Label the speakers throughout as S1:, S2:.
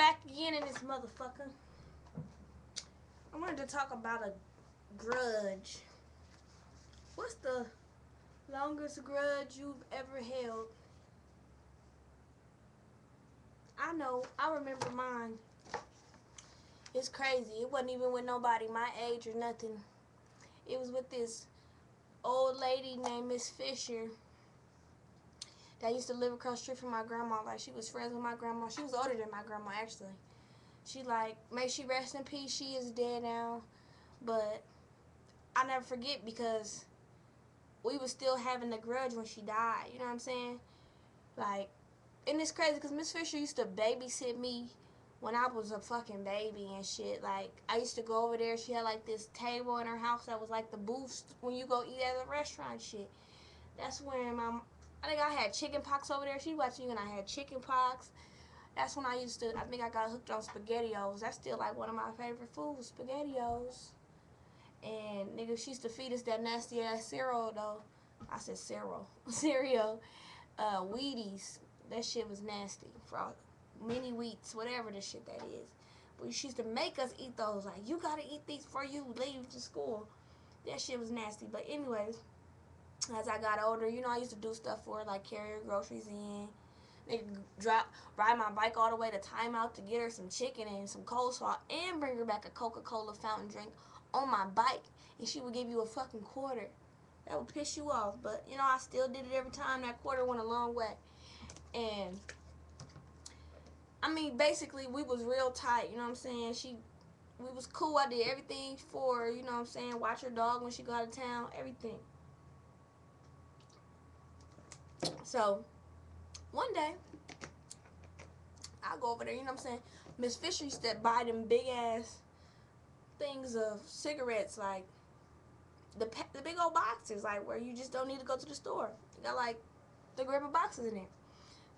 S1: back again in this motherfucker. I wanted to talk about a grudge. What's the longest grudge you've ever held? I know. I remember mine. It's crazy. It wasn't even with nobody my age or nothing. It was with this old lady named Miss Fisher that used to live across the street from my grandma. Like, she was friends with my grandma. She was older than my grandma, actually. She, like, may she rest in peace. She is dead now. But I never forget because we was still having the grudge when she died. You know what I'm saying? Like, and it's crazy because Miss Fisher used to babysit me when I was a fucking baby and shit. Like, I used to go over there. She had, like, this table in her house that was, like, the booths when you go eat at a restaurant shit. That's when I think I had chicken pox over there. She watched me when I had chicken pox. That's when I think I got hooked on SpaghettiOs. That's still, like, one of my favorite foods, SpaghettiOs. And, nigga, she used to feed us that nasty-ass cereal, though. I said cereal. Cereal. Wheaties. That shit was nasty. Mini wheats, whatever the shit that is. But she used to make us eat those. Like, you gotta eat these before you leave to school. That shit was nasty. But anyways, as I got older, you know, I used to do stuff for her, like carry her groceries in. Ride my bike all the way to Timeout to get her some chicken and some coleslaw and bring her back a Coca-Cola fountain drink on my bike. And she would give you a fucking quarter. That would piss you off. But, you know, I still did it every time. That quarter went a long way. And, I mean, basically, we was real tight. You know what I'm saying? We was cool. I did everything for her. You know what I'm saying? Watch her dog when she go out of town. Everything. So, one day, I go over there, you know what I'm saying? Miss Fisher used to buy them big ass things of cigarettes, like the big old boxes, like where you just don't need to go to the store. You got like the grip of boxes in there.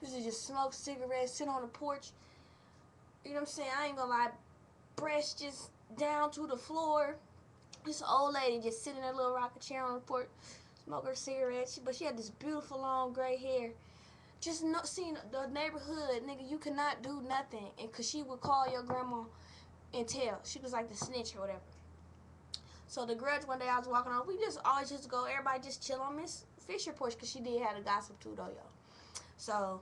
S1: She used to just smoke cigarettes, sit on the porch. You know what I'm saying? I ain't gonna lie, breast just down to the floor. This old lady just sitting in a little rocking chair on the porch, smoking her cigarettes. But she had this beautiful long gray hair. Just not seeing the neighborhood, nigga, you could not do nothing. And cause she would call your grandma and tell. She was like the snitch or whatever. So the grudge one day I was walking on, we just always used to go, everybody just chill on Miss Fisher porch because she did have a gossip too though, y'all. So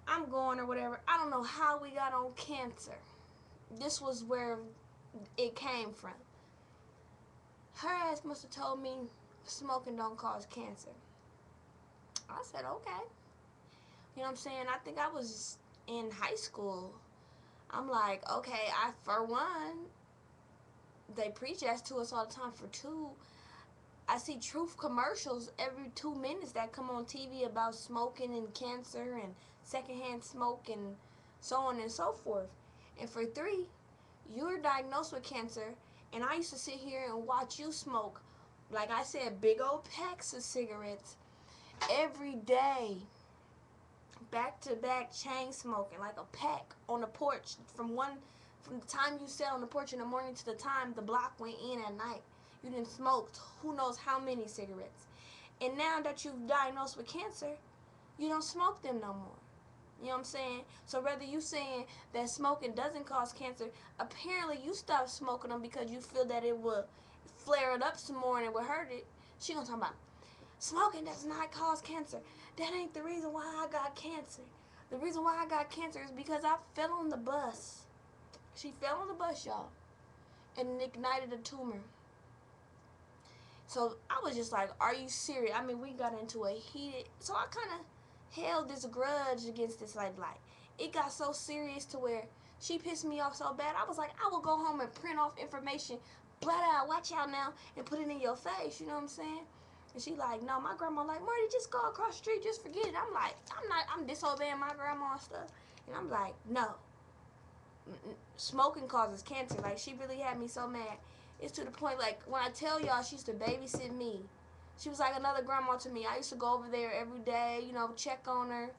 S1: I'm going or whatever. I don't know how we got on cancer. This was where it came from. Her ass must have told me smoking don't cause cancer. I said, okay. You know what I'm saying? I think I was in high school. I'm like, okay, for one, they preach that to us all the time. For two, I see truth commercials every 2 minutes that come on TV about smoking and cancer and secondhand smoke and so on and so forth. And for three, you're diagnosed with cancer, and I used to sit here and watch you smoke, like I said, big old packs of cigarettes every day. Back to back chain smoking, like a pack on the porch from the time you sat on the porch in the morning to the time the block went in at night. You didn't smoke who knows how many cigarettes. And now that you've diagnosed with cancer, you don't smoke them no more. You know what I'm saying? So whether you saying that smoking doesn't cause cancer, apparently you stopped smoking them because you feel that it will flare it up some more and it will hurt it. She gonna talk about smoking does not cause cancer. That ain't the reason why I got cancer. The reason why I got cancer is because I fell on the bus. She fell on the bus, y'all, and ignited a tumor. So I was just like, are you serious? I mean, we got into a heated, so I kind of held this grudge against this like it got so serious to where she pissed me off so bad. I was like, I will go home and print off information, blah, blah, watch out now, and put it in your face. You know what I'm saying? And she like, no, my grandma like, Marty, just go across the street, just forget it. I'm like, I'm disobeying my grandma and stuff. And I'm like, no. Smoking causes cancer. Like, she really had me so mad. It's to the point, like, when I tell y'all she used to babysit me, she was like another grandma to me. I used to go over there every day, you know, check on her.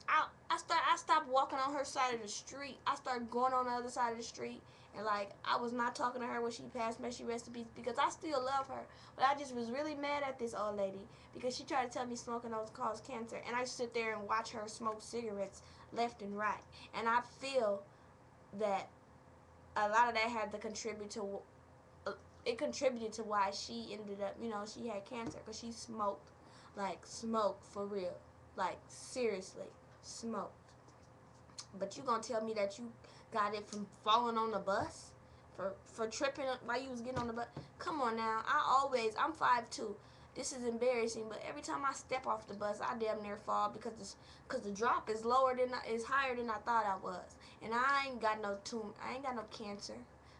S1: I stopped walking on her side of the street. I started going on the other side of the street. And, like, I was not talking to her when she passed. May she rest in peace, because I still love her. But I just was really mad at this old lady because she tried to tell me smoking don't cause cancer. And I sit there and watch her smoke cigarettes left and right. And I feel that a lot of that had to contribute to it contributed to why she ended up, she had cancer because she smoked, like smoked for real, like seriously smoked. But you gonna tell me that you got it from falling on the bus, for tripping while you was getting on the bus? Come on now. I'm 5'2". This is embarrassing, but every time I step off the bus, I damn near fall because the drop is is higher than I thought I was, and I ain't got no tumor. I ain't got no cancer.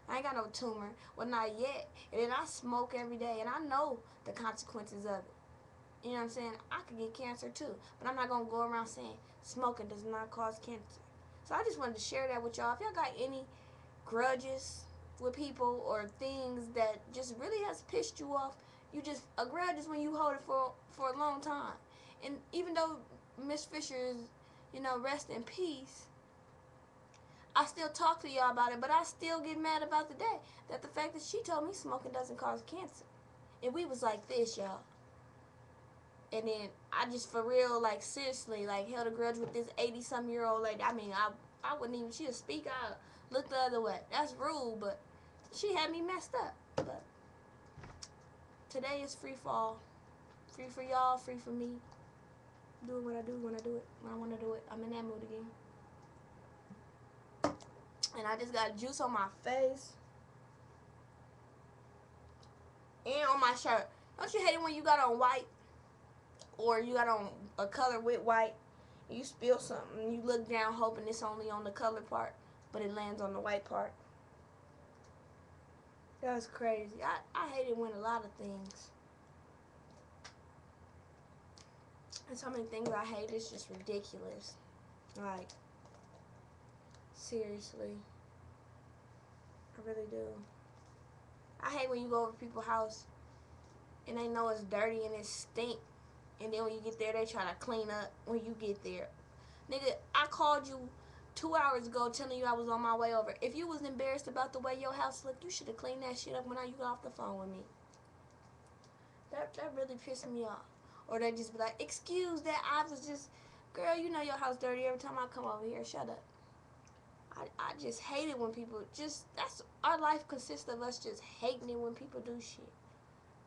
S1: I ain't got no tumor. Well, not yet. And then I smoke every day, and I know the consequences of it. You know what I'm saying? I could get cancer too, but I'm not gonna go around saying smoking does not cause cancer. So I just wanted to share that with y'all. If y'all got any grudges with people or things that just really has pissed you off, a grudge is when you hold it for a long time. And even though Miss Fisher is, rest in peace, I still talk to y'all about it, but I still get mad about the day that the fact that she told me smoking doesn't cause cancer. And we was like this, y'all. And then I just for real, like seriously, like held a grudge with this 80-some-year-old lady. I mean, I wouldn't even, she'd speak, I look the other way. That's rude, but she had me messed up. But today is free fall. Free for y'all, free for me. Doing what I do when I do it, when I want to do it. I'm in that mood again. And I just got juice on my face and on my shirt. Don't you hate it when you got on white or you got on a color with white, and you spill something and you look down hoping it's only on the color part, but it lands on the white part? That was crazy. I hate it when a lot of things. And so many things I hate, it's just ridiculous. Like, seriously. I really do. I hate when you go over people's house and they know it's dirty and it stink. And then when you get there, they try to clean up when you get there. Nigga, I called you 2 hours ago telling you I was on my way over. If you was embarrassed about the way your house looked, you should have cleaned that shit up when you got off the phone with me. That really pissed me off. Or they just be like, excuse that, I was just, girl, you know your house dirty every time I come over here. Shut up. I just hate it when people that's our life consists of us just hating it when people do shit.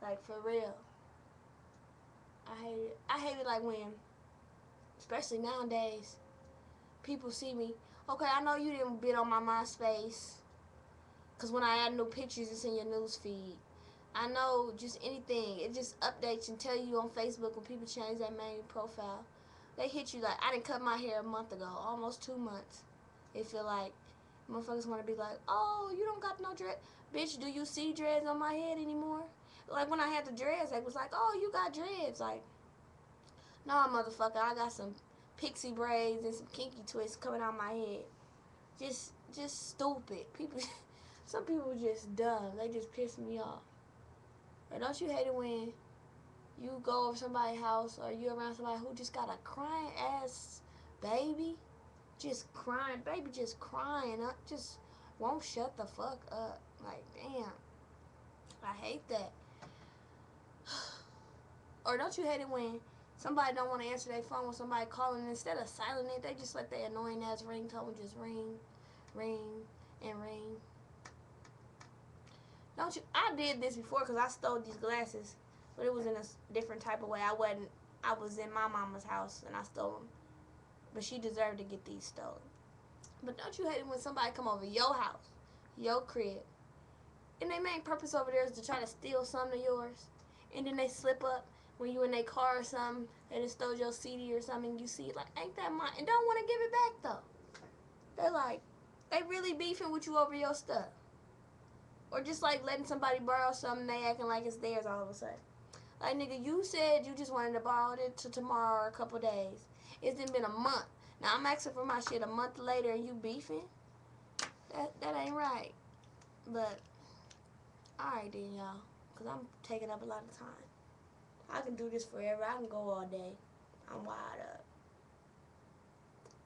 S1: Like, for real. I hate it. I hate it like when, especially nowadays, people see me. Okay, I know you didn't bid on my MySpace, because when I add new pictures, it's in your news feed. I know just anything. It just updates and tell you on Facebook when people change their main profile. They hit you like, I didn't cut my hair a month ago, almost 2 months. They feel like motherfuckers want to be like, oh, you don't got no dread. Bitch, do you see dreads on my head anymore? Like when I had the dreads, they was like, oh, you got dreads. Like, nah, motherfucker, I got some pixie braids and some kinky twists coming out my head. Just stupid. People, some people just dumb. They just piss me off. Or don't you hate it when you go over somebody's house or you around somebody who just got a crying ass baby? Just crying, baby just crying, just won't shut the fuck up. Like, damn. I hate that. Or don't you hate it when somebody don't want to answer their phone when somebody calling, and instead of silent it, they just let their annoying ass ringtone just ring, ring, and ring. Don't you? I did this before because I stole these glasses, but it was in a different type of way. I was in my mama's house and I stole them, but she deserved to get these stolen. But don't you hate it when somebody come over your house, your crib, and their main purpose over there is to try to steal something of yours, and then they slip up when you in their car or something, and they stole your CD or something, and you see it like, ain't that mine? And don't want to give it back though. They're like, they really beefing with you over your stuff. Or just like letting somebody borrow something, they acting like it's theirs all of a sudden. Like, nigga, you said you just wanted to borrow it to tomorrow or a couple days. It's been a month. Now I'm asking for my shit a month later and you beefing? That ain't right. But, alright then, y'all. Because I'm taking up a lot of time. I can do this forever. I can go all day. I'm wired up.